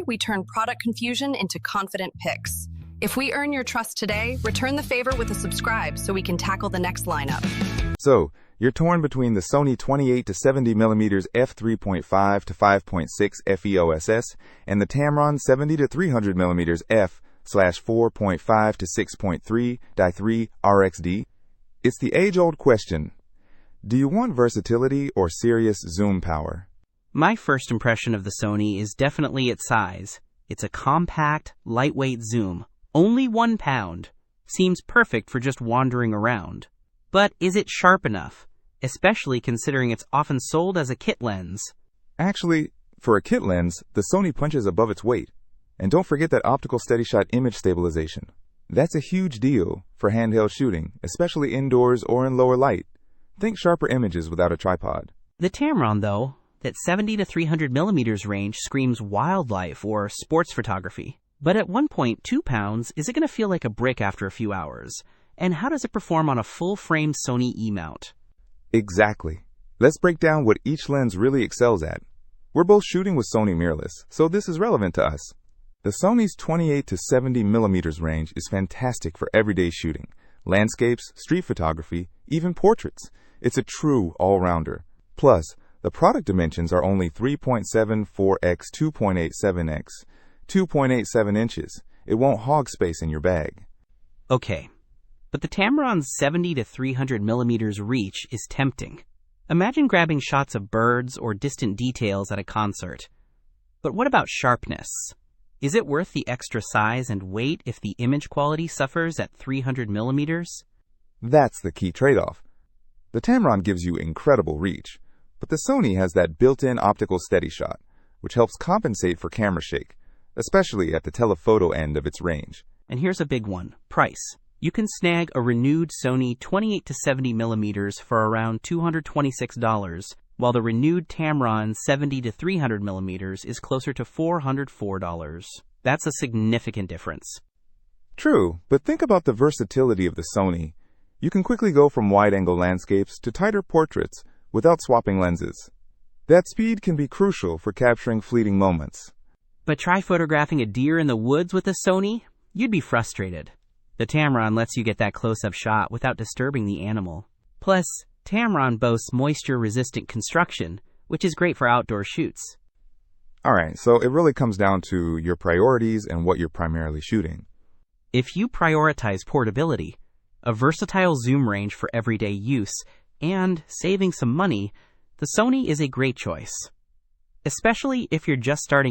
we turn product confusion into confident picks. If we earn your trust today, return the favor with a subscribe so we can tackle the next lineup. So, you're torn between the Sony 28-70mm F3.5-5.6 FE-OSS and the Tamron 70-300mm F/4.5-6.3 RXD. It's the age-old question. Do you want versatility or serious zoom power? My first impression of the Sony is definitely its size. It's a compact, lightweight zoom. Only 1 pound. Seems perfect for just wandering around. But is it sharp enough? Especially considering it's often sold as a kit lens. Actually, for a kit lens, the Sony punches above its weight. And don't forget that optical steady-shot image stabilization. That's a huge deal for handheld shooting, especially indoors or in lower light. Think sharper images without a tripod. The Tamron, though, that 70-300mm range screams wildlife or sports photography. But at 1.2 pounds, is it going to feel like a brick after a few hours? And how does it perform on a full-frame Sony E-mount? Exactly. Let's break down what each lens really excels at. We're both shooting with Sony mirrorless, so this is relevant to us. The Sony's 28-70mm range is fantastic for everyday shooting, landscapes, street photography, even portraits. It's a true all-rounder. Plus, the product dimensions are only 3.74x 2.87x, 2.87 inches. It won't hog space in your bag. Okay, but the Tamron's 70-300mm reach is tempting. Imagine grabbing shots of birds or distant details at a concert. But what about sharpness? Is it worth the extra size and weight if the image quality suffers at 300mm? That's the key trade-off. The Tamron gives you incredible reach, but the Sony has that built-in optical steady shot, which helps compensate for camera shake, especially at the telephoto end of its range. And here's a big one, price. You can snag a renewed Sony 28-70mm for around $226, while the renewed Tamron 70-300mm is closer to $404. That's a significant difference. True, but think about the versatility of the Sony. You can quickly go from wide-angle landscapes to tighter portraits without swapping lenses. That speed can be crucial for capturing fleeting moments. But try photographing a deer in the woods with a Sony? You'd be frustrated. The Tamron lets you get that close-up shot without disturbing the animal. Plus, Tamron boasts moisture-resistant construction, which is great for outdoor shoots. Alright, so it really comes down to your priorities and what you're primarily shooting. If you prioritize portability, a versatile zoom range for everyday use, and saving some money, the Sony is a great choice. Especially if you're just starting